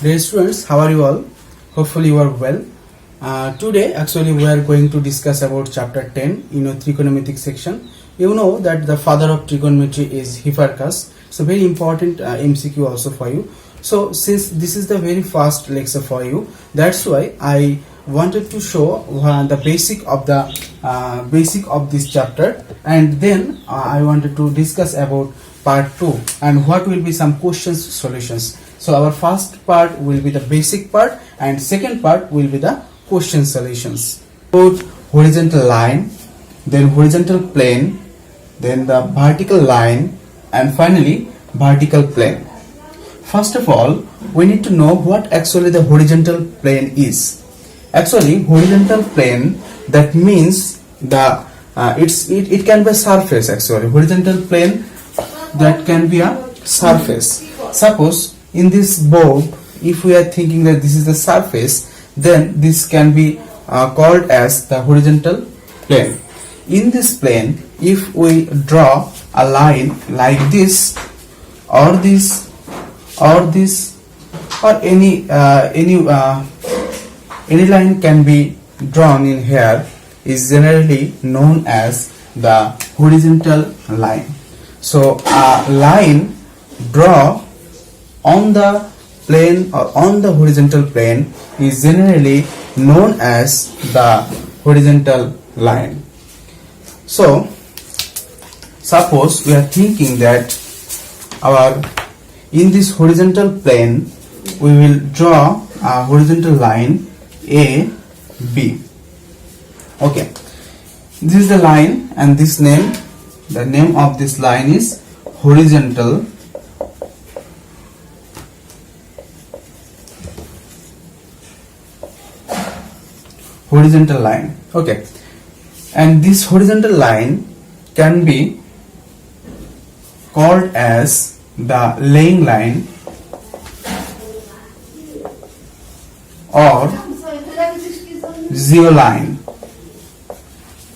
Dear students, how are you all? Hopefully you are well. Today actually we are going to discuss about chapter 10, trigonometric section. You know that the father of trigonometry is Hipparchus. It's a very important MCQ also for you. So since this is the very first lecture for you, that's why I wanted to show the basic of this chapter, and then I wanted to discuss about part 2 and what will be some questions solutions. So our first part will be the basic part and second part will be the question solutions. About horizontal line, then horizontal plane, then the vertical line, and finally vertical plane. First of all, we need to know what actually the horizontal plane is. Actually, horizontal plane, that means it can be a surface. Actually, horizontal plane, that can be a surface. Suppose in this board, if we are thinking that this is the surface, then this can be called as the horizontal plane. In this plane, if we draw a line like this or this or this or any line can be drawn in here, is generally known as the horizontal line. So a line draw on the plane or on the horizontal plane is generally known as the horizontal line. So suppose we are thinking that in this horizontal plane we will draw a horizontal line A, B. Okay, this is the line, and the name of this line is horizontal line. Okay, and this horizontal line can be called as the laying line or zero line.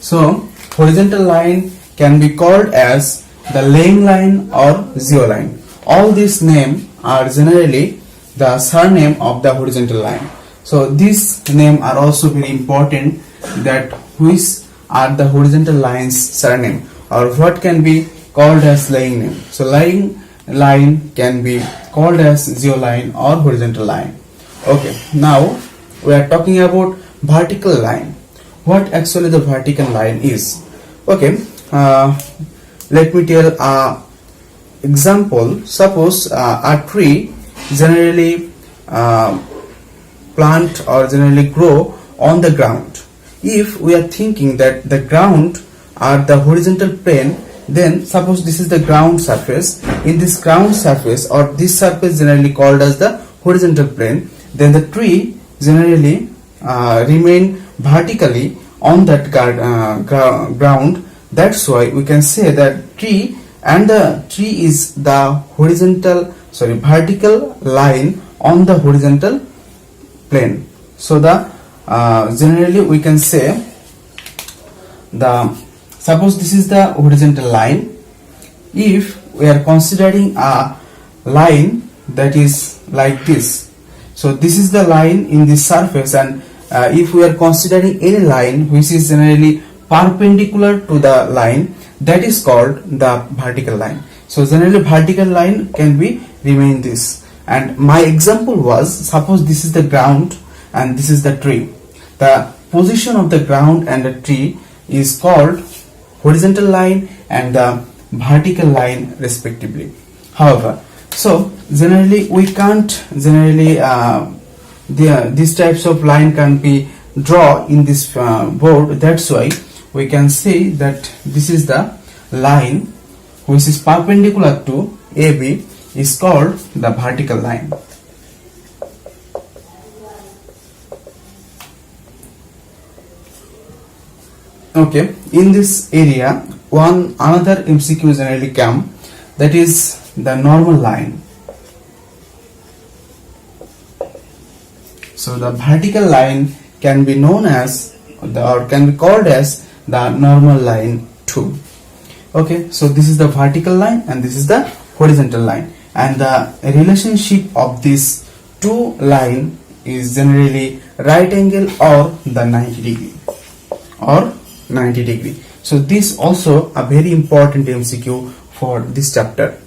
So horizontal line can be called as the laying line or zero line. All these names are generally the surname of the horizontal line. So these names are also very important, that which are the horizontal line's surname or what can be called as laying name. So laying line can be called as zero line or horizontal line. Okay, now we are talking about vertical line. What actually the vertical line is? Okay, let me tell a example. Suppose a tree generally plant or generally grow on the ground. If we are thinking that the ground are the horizontal plane, then suppose this is the ground surface. In this ground surface or this surface generally called as the horizontal plane, then the tree generally remain vertically on that ground. That's why we can say that tree is the vertical line on the horizontal plane. So the generally we can say suppose this is the horizontal line. If we are considering a line that is like this, so this is the line in this surface, and if we are considering any line which is generally perpendicular to the line, that is called the vertical line. So generally vertical line can be remain this. And my example was, suppose this is the ground and this is the tree. The position of the ground and the tree is called horizontal line and the vertical line respectively. However, so generally we can't these types of line can be draw in this board. That's why we can say that this is the line which is perpendicular to AB is called the vertical line. Okay, in this area another MCQ generally come, that is the normal line. So the vertical line can be known as or can be called as the normal line too. Okay, so this is the vertical line and this is the horizontal line, and the relationship of these two line is generally right angle or the 90 degree or 90 degree. So this also a very important MCQ for this chapter.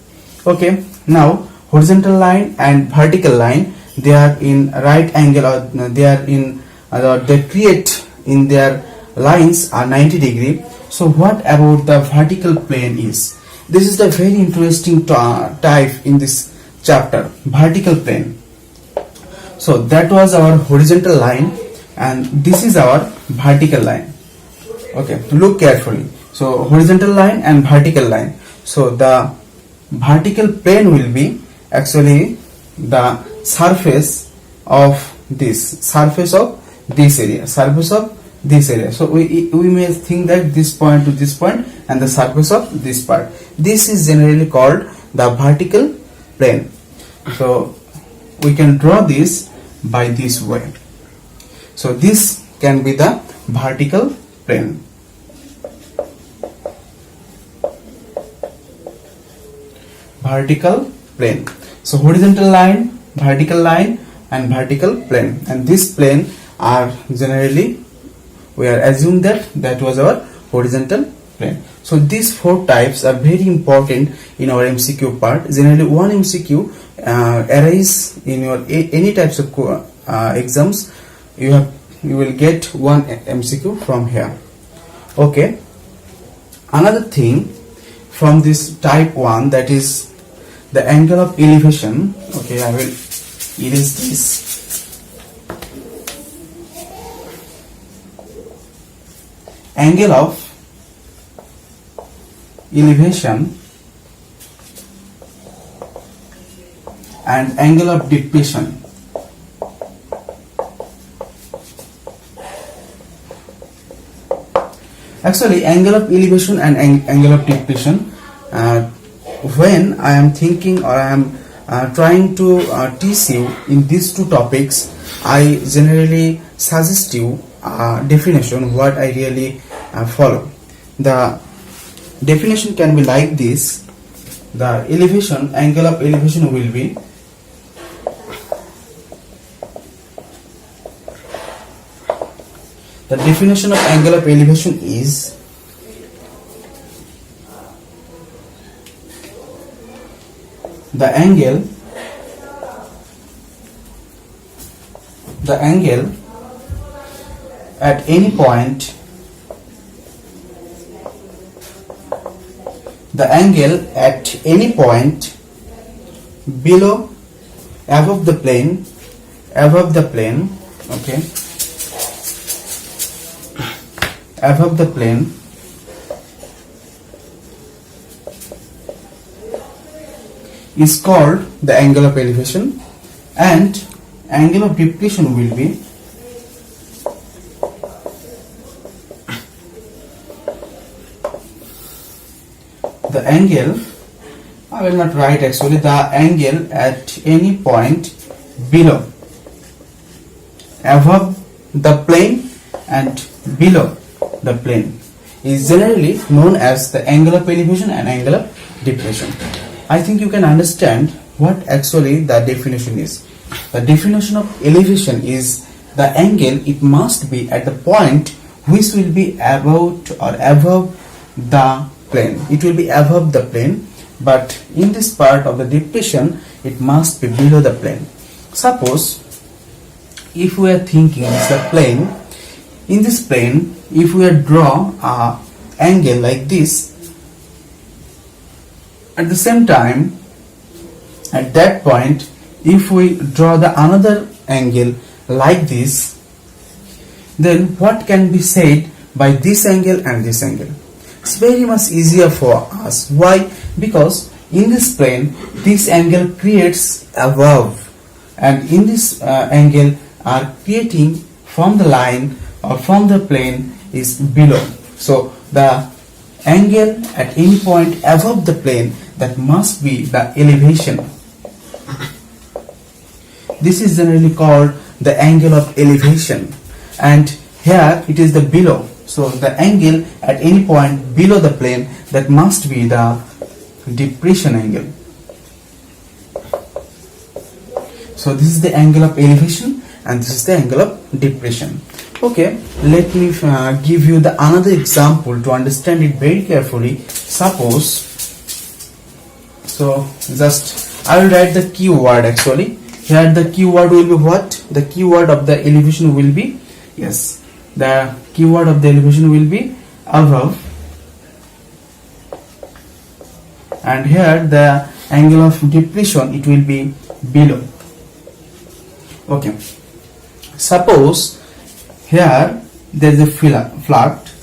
Okay, now horizontal line and vertical line, they are in right angle or they are in they create in their lines are 90 degree. So what about the vertical plane is? This is the very interesting type in this chapter, vertical plane. So that was our horizontal line and this is our vertical line. Okay, look carefully. So horizontal line and vertical line. So the vertical plane will be actually the surface of this area, so we may think that this point to this point and the surface of this part, this is generally called the vertical plane. So we can draw this by this way. So this can be the vertical plane. Vertical plane. So horizontal line, vertical line and vertical plane, and this plane are generally, we are assumed that was our horizontal plane. So these four types are very important in our MCQ part. Generally one MCQ arise in your any types of exams, you will get one MCQ from here. Okay, another thing from this type 1, that is the angle of elevation. Okay, I will erase this. Angle of elevation and angle of depression. Actually, angle of elevation and angle of depression, when I am thinking or I am trying to teach you in these two topics, I generally suggest you definition what I really follow. The definition can be like this: the elevation, angle of elevation will be the definition of angle of elevation is the angle at any point, the angle at any point below, above the plane, okay, above the plane is called the angle of elevation, and angle of depression will be the angle, I will not write actually, the angle at any point below, above the plane and below the plane is generally known as the angle of elevation and angle of depression. I think you can understand what actually the definition is. The definition of elevation is the angle, it must be at the point which will be about or above the plane. It will be above the plane, but in this part of the depression, it must be below the plane. Suppose if we are thinking it's the plane, in this plane, if we draw a angle like this, at the same time, at that point, if we draw the another angle like this, then what can be said by this angle and this angle? It's very much easier for us. Why? Because in this plane, this angle creates above, and in this angle are creating from the line or from the plane is below. So the angle at any point above the plane, that must be the elevation. This is generally called the angle of elevation, and here it is the below. So the angle at any point below the plane, that must be the depression angle. So this is the angle of elevation and this is the angle of depression. Okay, let me give you the another example to understand it very carefully. Suppose, so just I will write the keyword actually. Here the keyword will be what? The keyword of the elevation will be, yes, the keyword of the elevation will be above, and here the angle of depression, it will be below. Okay, suppose here there is a flat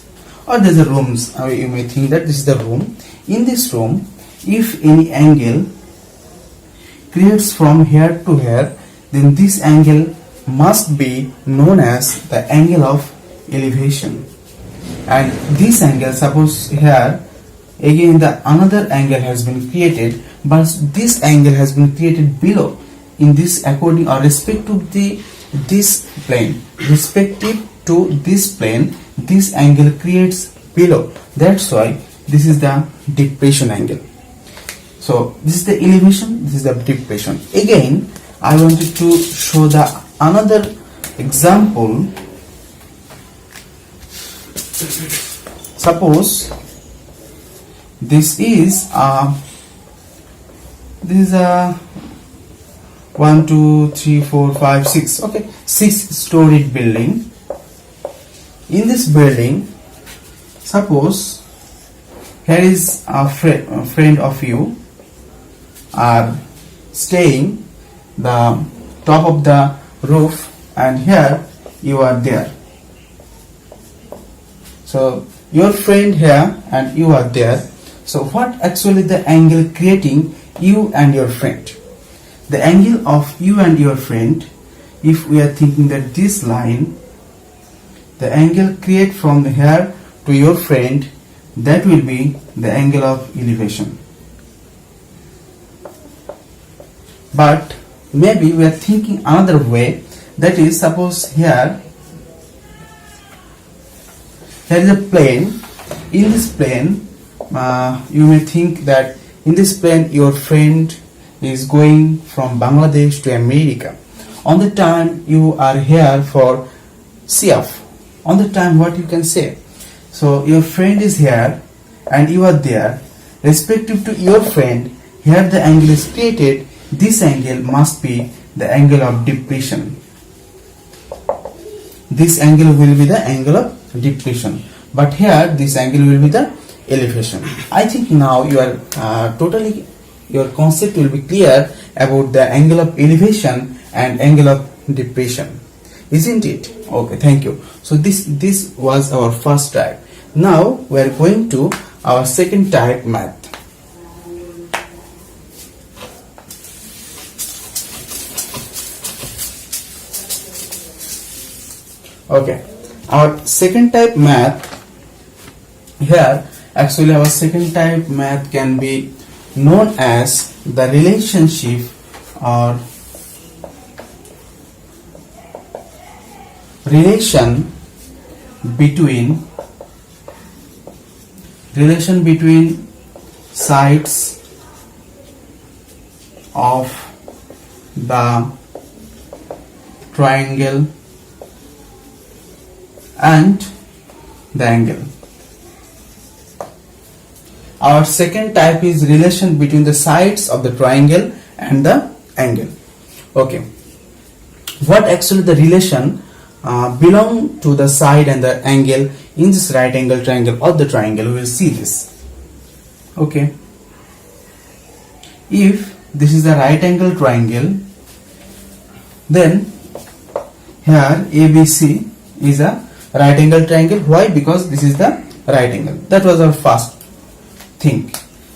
or there is a rooms. You may think that this is the room. In this room, if any angle creates from here to here, then this angle must be known as the angle of elevation. And this angle, suppose here again the another angle has been created, but this angle has been created below in this according or respect to this plane, this angle creates below. That's why this is the depression angle. So this is the elevation, this is the depression. Again, I wanted to show the another example. Suppose this is a 1 2 3 4 5 6, okay, 6-storied building. In this building, suppose here is a friend of you are staying the top of the roof, and here you are there. So your friend here and you are there. So what actually the angle creating you and your friend? The angle of you and your friend, if we are thinking that this line, the angle create from here to your friend, that will be the angle of elevation. But maybe we are thinking another way, that is, suppose here is a plane. In this plane, you may think that in this plane your friend is going from Bangladesh to America. On the time you are here for CF, on the time what you can say? So your friend is here and you are there. Respective to your friend, here the angle is created. This angle must be the angle of depression. This angle will be the angle of depression. But here this angle will be the elevation. I think now you are your concept will be clear about the angle of elevation and angle of depression, isn't it? Okay, thank you. So this was our first type. Now we are going to our second type math. Okay, our second type math, here actually our second type math can be known as the relationship or relation between sides of the triangle and the angle. Our second type is relation between the sides of the triangle and the angle. Okay, what actually the relation belong to the side and the angle in this right angle triangle or the triangle? We will see this. Okay, if this is the right angle triangle, then here ABC is a right angle triangle. Why? Because this is the right angle. That was our first thing.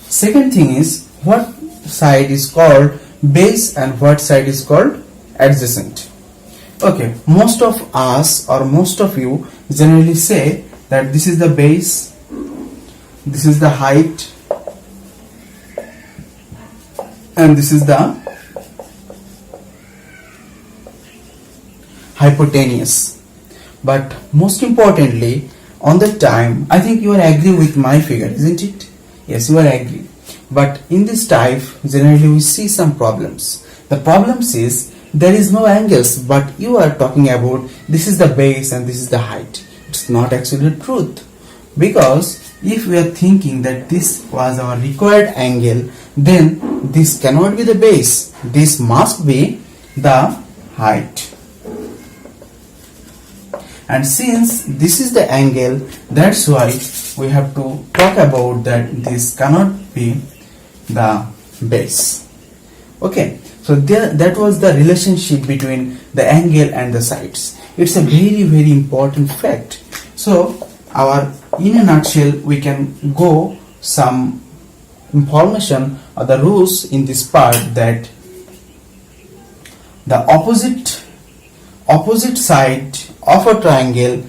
Second thing is, what side is called base and what side is called adjacent. Okay, most of us or most of you generally say that this is the base, this is the height, and this is the hypotenuse. But most importantly, on the time, I think you are agree with my figure, isn't it? Yes, you are agree. But in this type, generally we see some problems. The problems is there is no angles, but you are talking about this is the base and this is the height. It's not actually the truth, because if we are thinking that this was our required angle, then this cannot be the base, this must be the height. And since this is the angle, that's why we have to talk about that this cannot be the base. Okay, so that was the relationship between the angle and the sides. It's a very important fact. So in a nutshell, we can go some information or the rules in this part, that the opposite side of a triangle,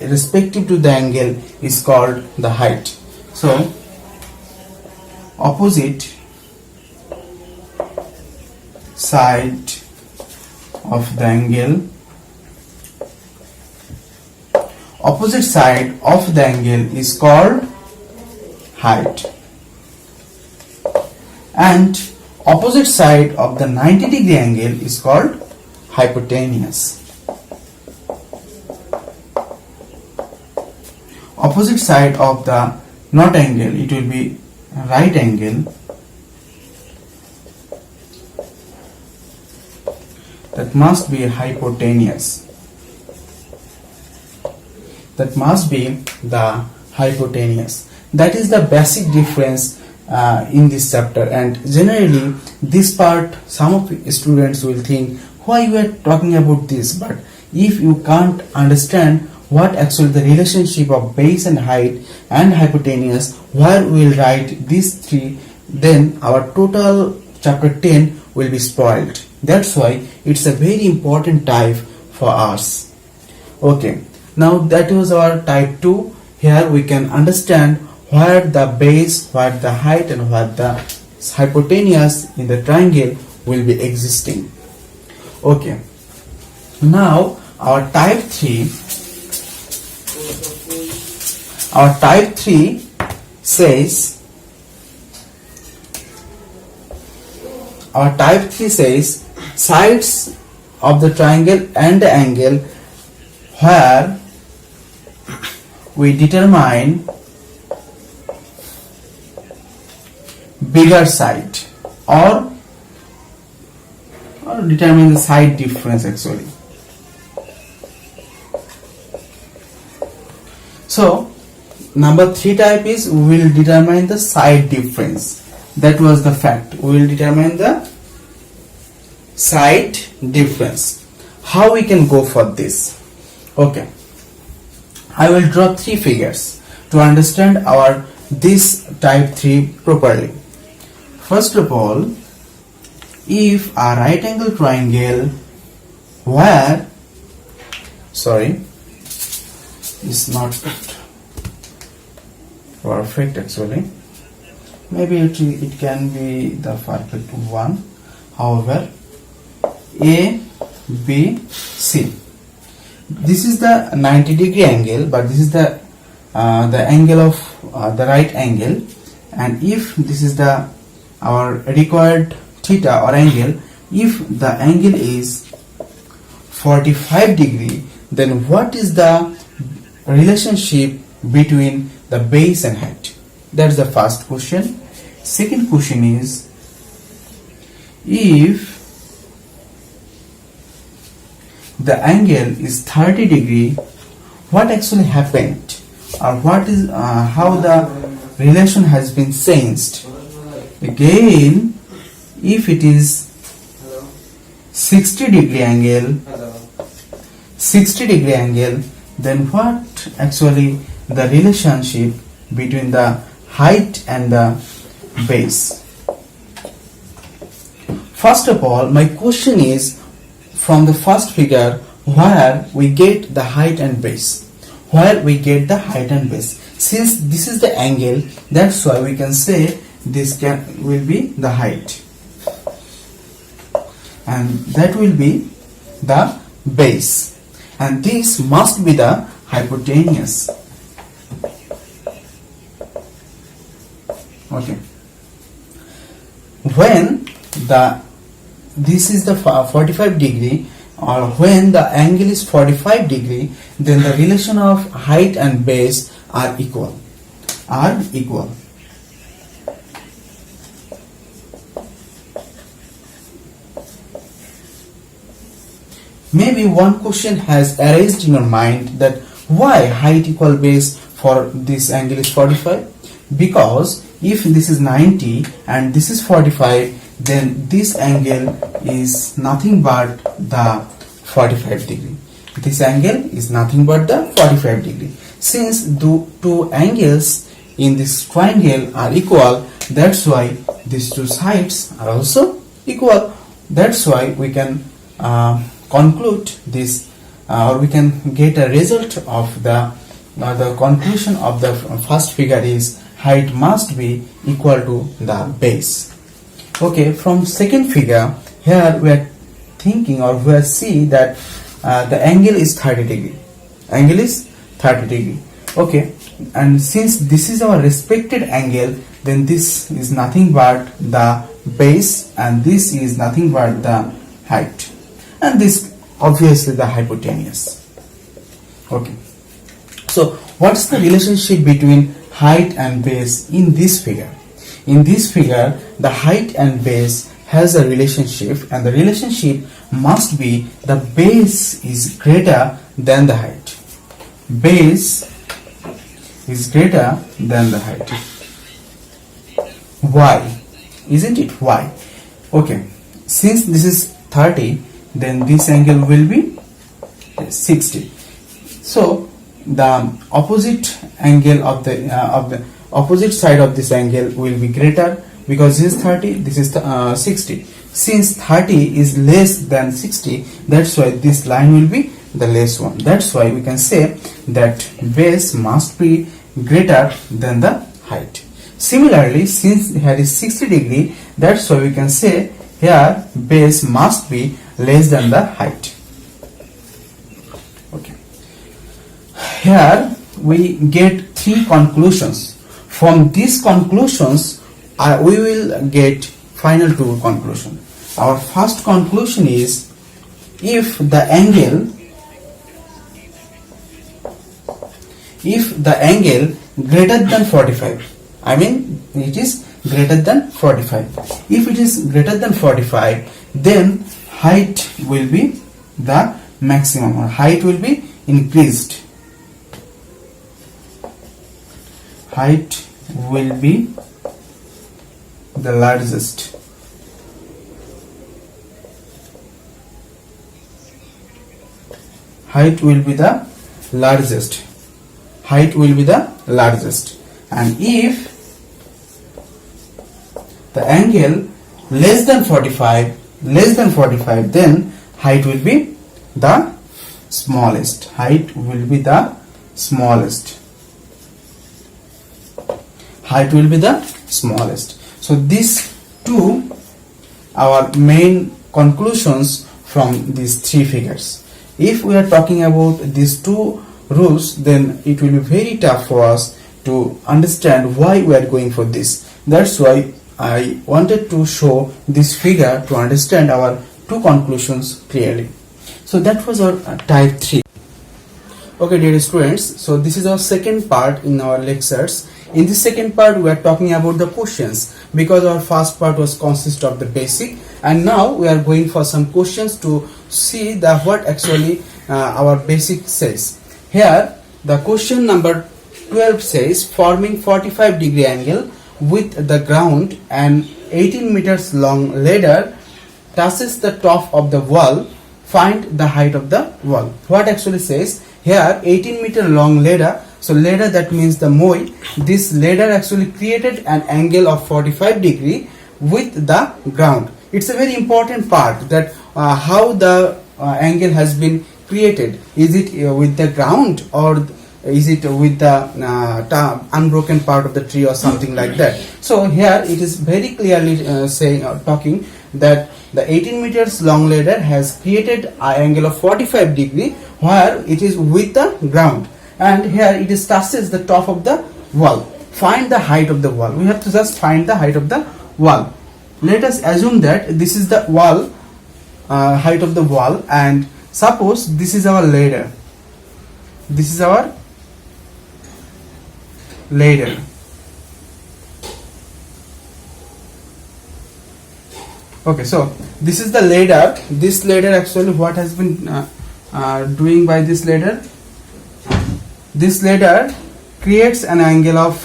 respective to the angle, is called the height. So opposite side of the angle is called height, and opposite side of the 90-degree angle is called hypotenuse. Opposite side of the not angle, it will be right angle, that must be hypotenuse. That must be the hypotenuse. That is the basic difference in this chapter. And generally this part, some of the students will think, why you are talking about this? But if you can't understand what actually the relationship of base and height and hypotenuse, where we will write these three, then our total chapter 10 will be spoiled. That's why it's a very important type for us. Okay, now that was our type 2. Here we can understand where the base, where the height, and where the hypotenuse in the triangle will be existing. Okay, now our type 3 says sides of the triangle and the angle where we determine bigger side, or determine the side difference actually. So number 3 type is we will determine the side difference. That was the fact. We will determine the side difference. How we can go for this? Okay, I will draw 3 figures to understand our this type 3 properly. First of all, if a right angle triangle where is not perfect actually, maybe it can be the perfect one. However, A, B, C, this is the 90-degree angle, but this is the angle of the right angle, and if this is our required theta or angle, if the angle is 45 degree, then what is the relationship between the base and height? That's the first question. Second question is, if the angle is 30 degree, what actually happened, or what is how the relation has been changed? Again, if it is 60 degree angle, then what actually the relationship between the height and the base? First of all, my question is from the first figure, where we get the height and base. Since this is the angle, that's why we can say this will be the height, and that will be the base, and this must be the hypotenuse. Okay, when this is the 45 degree, or when the angle is 45 degree, then the relation of height and base are equal. Maybe one question has arisen in your mind, that why height equal base for this angle is 45? Because if this is 90 and this is 45, then this angle is nothing but the 45 degree. This angle is nothing but the 45 degree. Since the two angles in this triangle are equal, that's why these two sides are also equal. That's why we can conclude this, or we can get a result of the conclusion of the first figure is height must be equal to the base. Okay, from second figure, here we are thinking, or we are see that the angle is 30 degree. Angle is 30 degree. Okay, and since this is our respected angle, then this is nothing but the base and this is nothing but the height, and this obviously the hypotenuse. Okay, so what's the relationship between height and base in this figure? In this figure, the height and base has a relationship, and the relationship must be the base is greater than the height. Base is greater than the height. Why? Isn't it? Why? Okay, since this is 30, then this angle will be 60. So the opposite angle of the opposite side of this angle will be greater, because this is 30, this is 60. Since 30 is less than 60, that's why this line will be the less one. That's why we can say that base must be greater than the height. Similarly, since here is 60 degree, that's why we can say here base must be less than the height. Okay. Here we get three conclusions. From these conclusions, we will get final two conclusion. Our first conclusion is, if the angle greater than 45, I mean it is greater than 45. If it is greater than 45, then height will be the maximum, or height will be increased. Height will be the largest. Height will be the largest. Height will be the largest. And if the angle less than 45, then height will be the smallest. Height will be the smallest. Height will be the smallest. So these two our main conclusions from these three figures. If we are talking about these two rules, then it will be very tough for us to understand why we are going for this. That's why I wanted to show this figure to understand our two conclusions clearly. So that was our type 3. Okay, dear students, so this is our second part in our lectures. In this second part, we are talking about the questions, because our first part was consist of the basic, and now we are going for some questions to see that what actually our basic says. Here the question number 12 says, forming 45 degree angle with the ground, and 18 meters long ladder touches the top of the wall, find the height of the wall. What actually says here, 18 meter long ladder. So ladder, that means the moi. This ladder actually created an angle of 45 degree with the ground. It's a very important part, that how the angle has been created. Is it with the ground, or is it with the unbroken part of the tree, or something like that? So here it is very clearly saying or talking that the 18 meters long ladder has created an angle of 45 degree where it is with the ground, and here it is touches the top of the wall. Find the height of the wall. We have to just find the height of the wall. let us assume that this is the wall, height of the wall, and suppose this is our ladder. This is our ladder. Okay, so this is the ladder. This ladder, actually what has been doing by this ladder? This ladder creates an angle of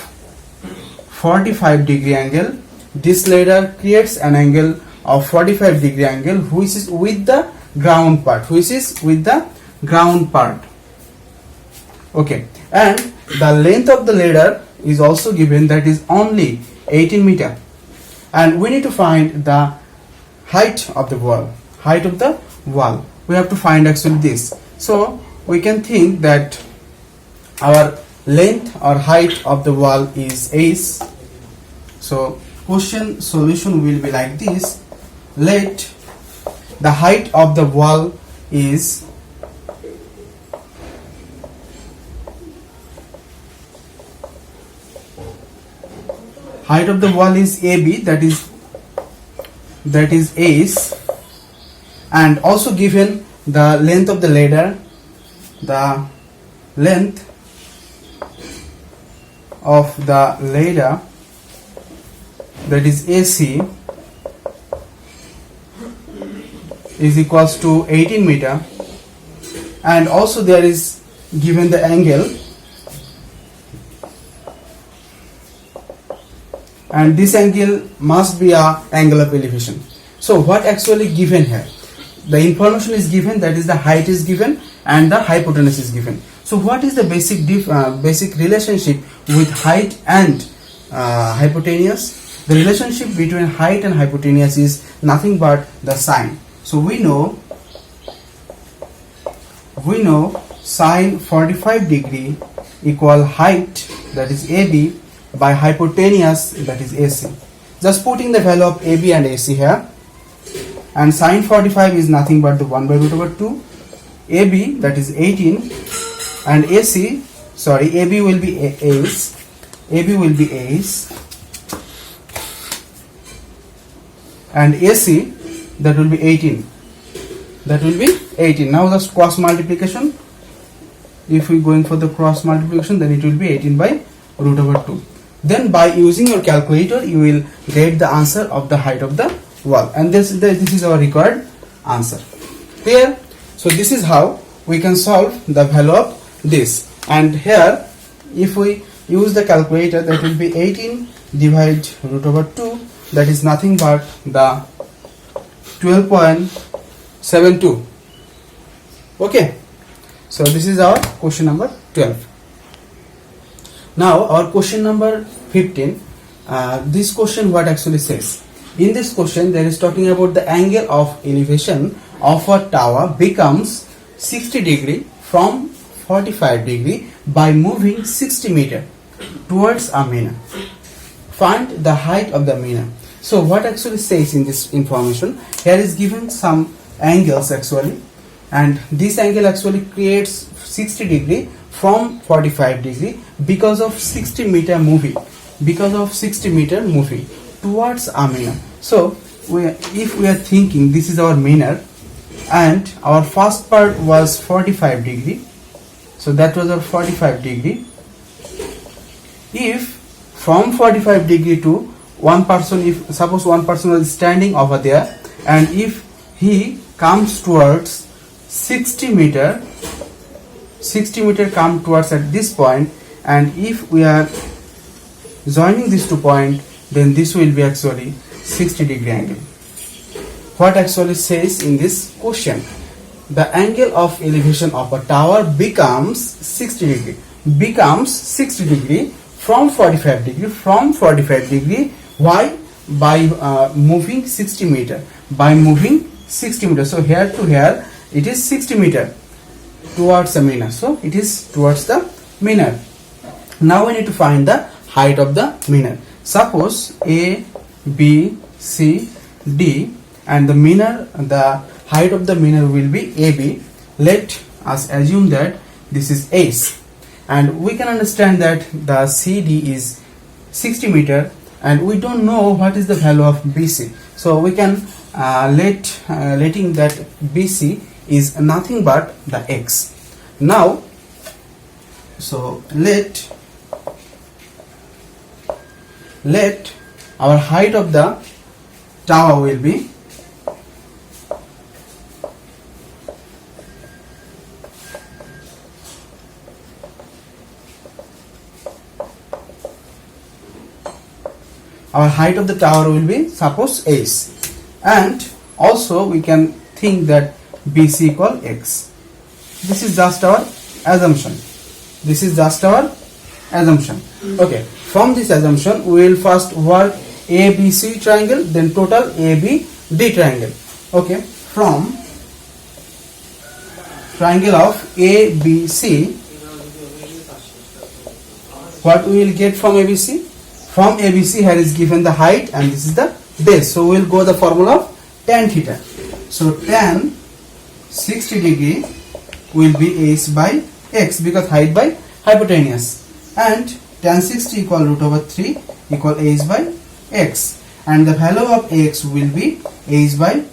45 degree angle. This ladder creates an angle of 45 degree angle which is with the ground part, okay, and the length of the ladder is also given, that is only 18 meter, and we need to find the height of the wall. We have to find actually this. So we can think that our length or height of the wall is S. So question solution will be like this. Let the height of the wall is AB, that is S, and also given the length of the ladder. The length of the ladder, that is AC, is equals to 18 meter, and also there is given the angle, and this angle must be a angle of elevation. So what actually given here? The information is given, that is the height is given and the hypotenuse is given. So what is the basic relationship with height and hypotenuse? The relationship between height and hypotenuse is nothing but the sine. So we know sine 45 degree equal height, that is AB, by hypotenuse, that is AC. Just putting the value of AB and AC here, and sine 45 is nothing but the 1 by root over 2. AB, that is 18, and AC, sorry, AB will be A's, and AC, that will be 18. Now the cross multiplication, if we going for the cross multiplication, then it will be 18 by root over 2. Then by using your calculator, you will get the answer of the height of the wall, and this is our required answer. Clear? So this is how we can solve the value of this. And here, if we use the calculator, that will be 18 divided root over 2, that is nothing but the 12.72. Okay, so this is our question number 12. Now our question number 15. This question what actually says? In this question, there is talking about the angle of elevation of a tower becomes 60 degree from 45 degree by moving 60 meter towards a minor. Find the height of the minor. So what actually says in this information? Here is given some angles actually, and this angle actually creates 60 degree from 45 degree because of 60 meter moving towards a minor. So if we are thinking this is our minor and our first part was 45 degree, so that was our 45 degree. If from 45 degree to one person, if suppose one person was standing over there, and if he comes towards 60 meter come towards at this point, and if we are joining these 2 points, then this will be actually 60 degree angle. What actually says in this question? The angle of elevation of a tower becomes 60 degree from 45 degree. Why? By moving 60 meter. So here to here it is 60 meter towards the minor. So it is towards the minor. Now we need to find the height of the minor. Suppose A, B, C, D, and the height of the minor will be AB. Let us assume that this is S, and we can understand that the CD is 60 meter, and we don't know what is the value of BC. So we can letting that BC is nothing but the x. Now, so let our height of the tower will be suppose s, and also we can think that BC equal x. This is just our assumption. Okay, from this assumption we will first work ABC triangle, then total ABD triangle. Okay, from triangle of ABC, what we will get from ABC? From ABC, here is given the height and this is the base. So we will go the formula of tan theta. So tan 60 degree will be s by x, because height by hypotenuse, and tan 60 equal root over 3 equal s by x, and the value of x will be s by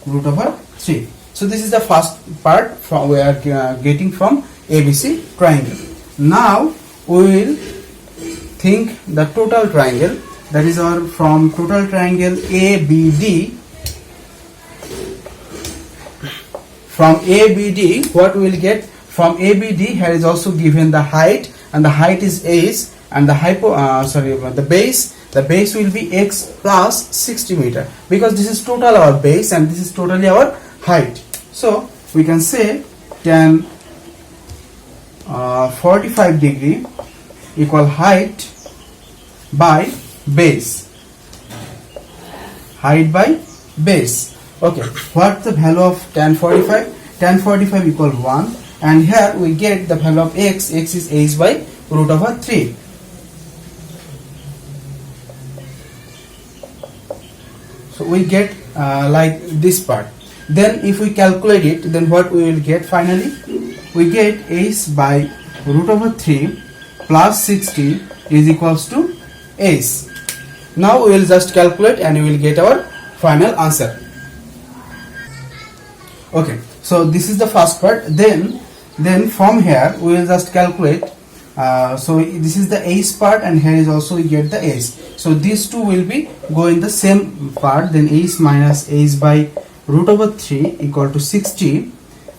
root over 3. So this is the first part from we are getting from ABC triangle. Now we will think the total triangle, that is our from total triangle ABD. From ABD, what we will get from ABD, here is also given the height, and the height is s, and the the base will be x plus 60 meter, because this is total our base and this is totally our height. So we can say tan 45 degree equal height by base. Okay, what the value of tan 45? Tan 45 equal 1, and here we get the value of x is s by root over 3. So we get like this part. Then if we calculate it, then what we will get finally? We get s by root over 3 plus 60 is equals to s. Now we will just calculate and we will get our final answer. Okay, so this is the first part. Then from here we will just calculate. So this is the s part, and here is also we get the s. So these two will be go in the same part. Then s minus s by root over 3 equal to 60,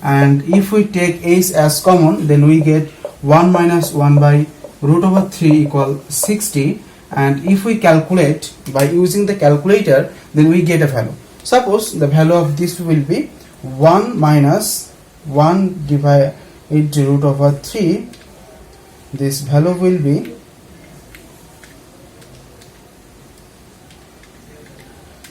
and if we take s as common, then we get 1 minus 1 by root over 3 equal 60, and if we calculate by using the calculator, then we get a value. Suppose the value of this will be 1 minus 1 divided root over 3. This value will be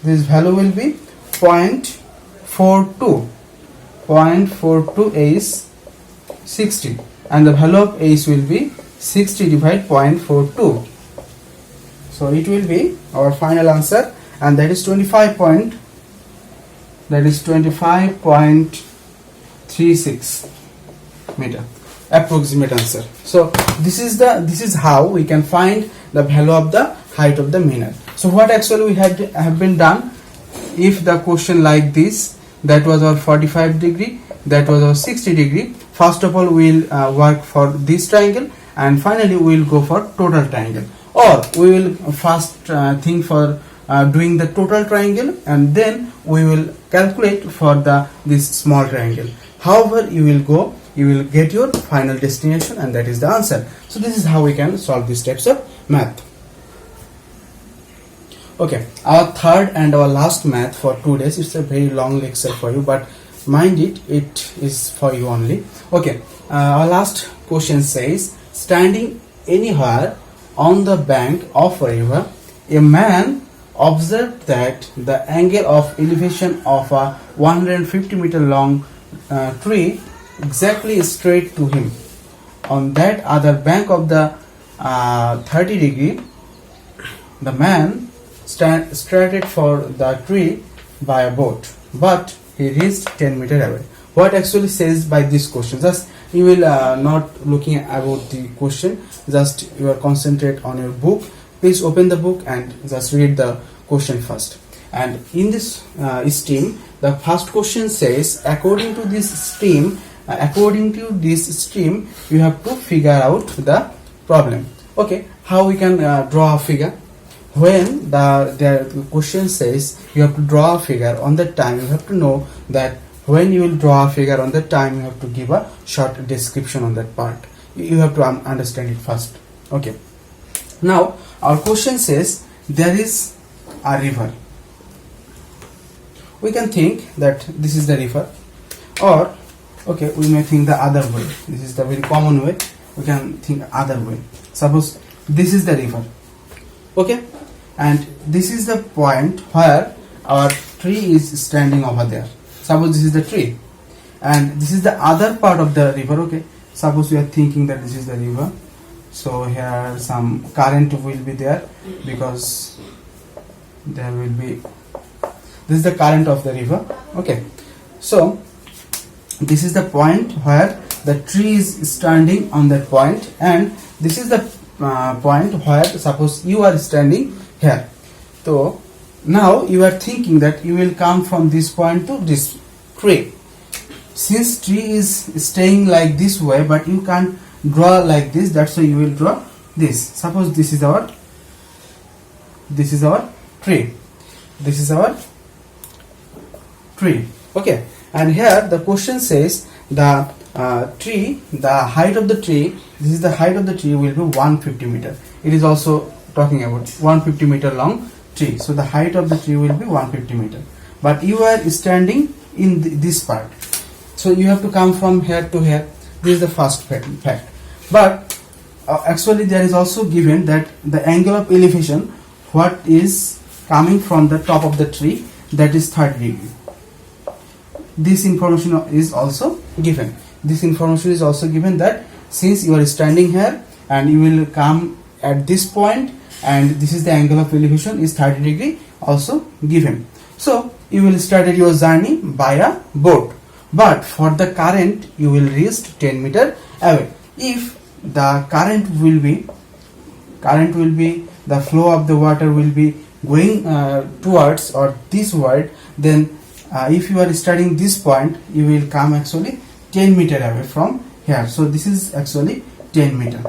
0.42 is 60, and the value of s will be 60 divided 0.42. So it will be our final answer, and that is 25.36 meter, approximate answer. So this is how we can find the value of the height of the minute. So what actually we have been done, if the question like this, that was our 45 degree, that was our 60 degree, first of all we will work for this triangle, and finally we will go for total triangle, or we will first think for doing the total triangle, and then we will calculate for this small triangle. However you will get your final destination, and that is the answer. So this is how we can solve these types of math. Okay, our third and our last math for 2 days. It's a very long lecture for you, but mind it is for you only. Okay, our last question says, standing anywhere on the bank of a river, a man observed that the angle of elevation of a 150 meter long tree exactly straight to him. On that other bank of the 30 degree, the man started for the tree by a boat, but he reached 10 meter away. What actually says by this question? Just you will not looking about the question, just you are concentrate on your book. Please open the book and just read the question first. And in this stream, the first question says, according to this stream, you have to figure out the problem. Okay, how we can draw a figure? When the question says you have to draw a figure on the time, you have to know that when you will draw a figure on the time, you have to give a short description on that part. You have to understand it first. Okay, now our question says there is a river. We can think that this is the river, or okay, we may think the other way. This is the very common way. We can think other way. Suppose this is the river. Okay, and this is the point where our tree is standing over there. Suppose this is the tree, and this is the other part of the river. Okay, suppose we are thinking that this is the river, so here some current will be there, because there will be, this is the current of the river. Okay, so this is the point where the tree is standing on that point, and this is the point where suppose you are standing here. So now you are thinking that you will come from this point to this tree. Since tree is staying like this way, but you can't draw like this, that's why you will draw this. Suppose this is our tree. This is our tree. Okay, and here the question says the tree, the height of the tree, this is the height of the tree will be 150 meter. It is also talking about 150 meter long tree. So the height of the tree will be 150 meter, but you are standing in this part, so you have to come from here to here. This is the first fact. But actually there is also given that the angle of elevation, what is coming from the top of the tree, that is 30 degree. This information is also given. This information is also given that since you are standing here and you will come at this point, and this is the angle of elevation is 30 degree also given. So you will start your journey by a boat, but for the current you will reach 10 meter away. If the current will be the flow of the water will be going towards or this word, then if you are starting this point, you will come actually 10 meter away from here. So this is actually 10 meter.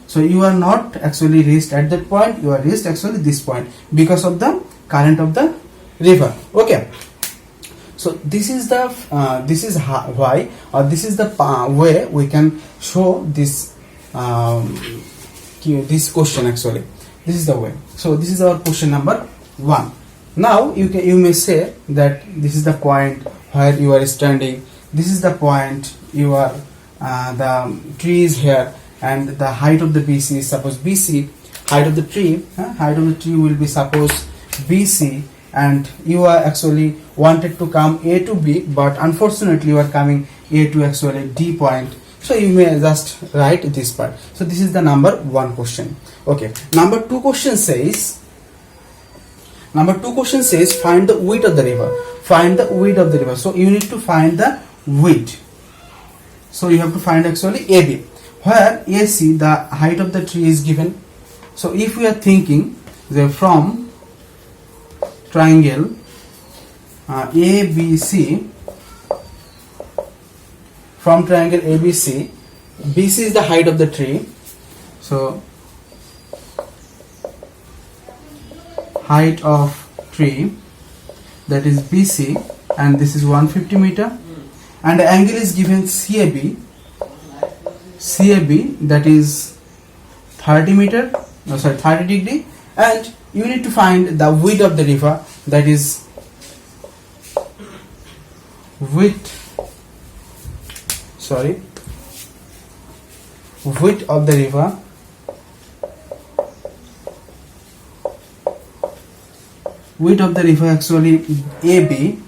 So you are not actually reached at that point, you are reached actually this point because of the current of the river. Okay, so this is the why, or this is the way we can show this this question. Actually this is the way. So this is our question number 1. Now you may say that this is the point where you are standing, this is the point you are the tree is here, and the height of the BC is suppose BC, height of the tree will be suppose BC, and you are actually wanted to come A to B, but unfortunately you are coming A to actually D point. So you may just write this part. So this is the number 1 question. Okay, number 2 question says find the width of the river. Find the width of the river. So you need to find the width. So you have to find actually AB, where AC, the height of the tree, is given. So if we are thinking that from triangle ABC, from triangle ABC, BC is the height of the tree. So height of tree, that is BC, and this is 150 meter, and the angle is given CAB, that is 30 degree, and you need to find the width of the river, that is width of the river, actually AB,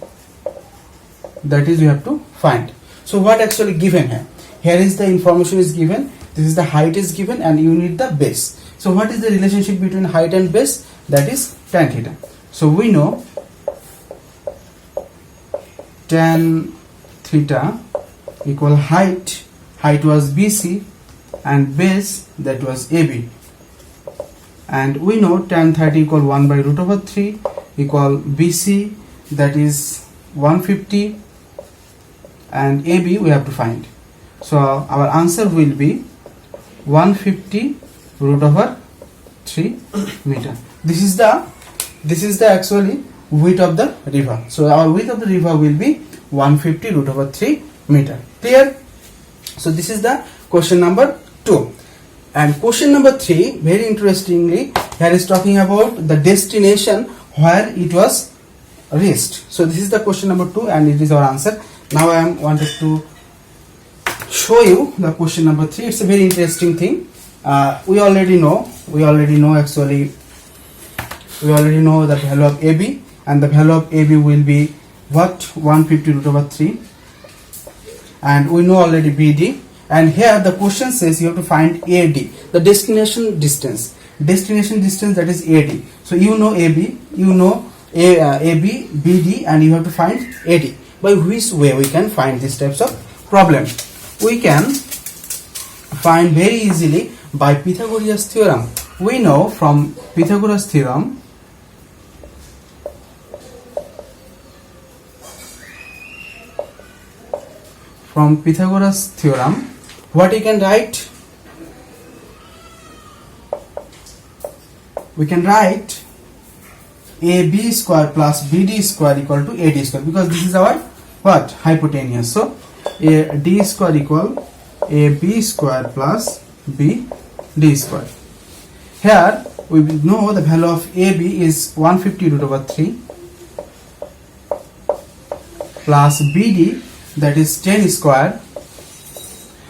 that is you have to find. So what actually given here? Here is the information is given, this is the height is given, and you need the base. So what is the relationship between height and base? That is tan theta. So we know tan theta equal height was BC, and base, that was AB, and we know tan theta equal 1 by root over 3, equal BC, that is 150, and AB we have to find. So our answer will be 150 root over 3 meter. This is the actually width of the river. So our width of the river will be 150 root over 3 meter. Clear? So this is the question number 2. And question number 3, very interestingly, here is talking about the destination where it was reached. So this is the question number 2 and it is our answer. Now I am wanted to show you the question number 3. It's a very interesting thing. We already know actually, we already know the value of AB, and the value of AB will be what? 150 root over 3, and we know already BD. And here the question says you have to find AD, the destination distance, that is AD. So you know AB, you know AB, BD, and you have to find AD. By which way we can find these types of problem? We can find very easily by Pythagoras theorem. We know from Pythagoras theorem, what you can write? We can write AB square plus BD square equal to AD square, because this is our what? Hypotenuse. So AD square equal AB square plus BD square. Here we know the value of AB is 150 root over 3 plus BD, that is 10 square,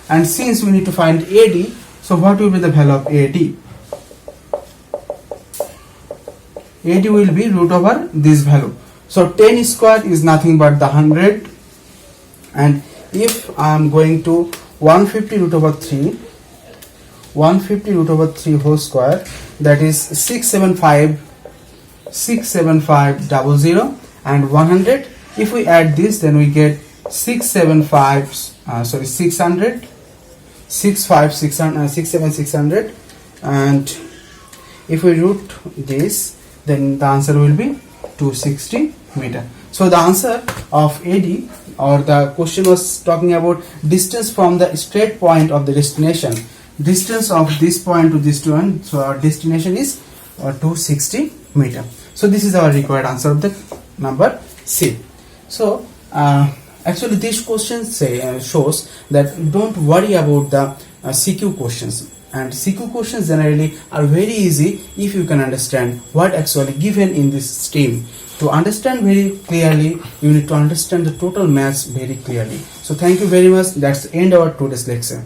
and since we need to find AD, so what will be the value of AD? AD will be root over this value. So 10 square is nothing but the 100, and if I am going to 150 root over 3 whole square, that is 67500, and 100. If we add this, then we get 600, and if we root this, then the answer will be 260 meter. So the answer of AD, or the question was talking about distance from the straight point of the destination, distance of this point to this point. So our destination is 260 meter. So this is our required answer of the number C. So actually this question shows that don't worry about the CQ questions, and CQ questions generally are very easy if you can understand what actually given in this stream. To understand very clearly, you need to understand the total maths very clearly. So thank you very much. That's the end of our today's lecture.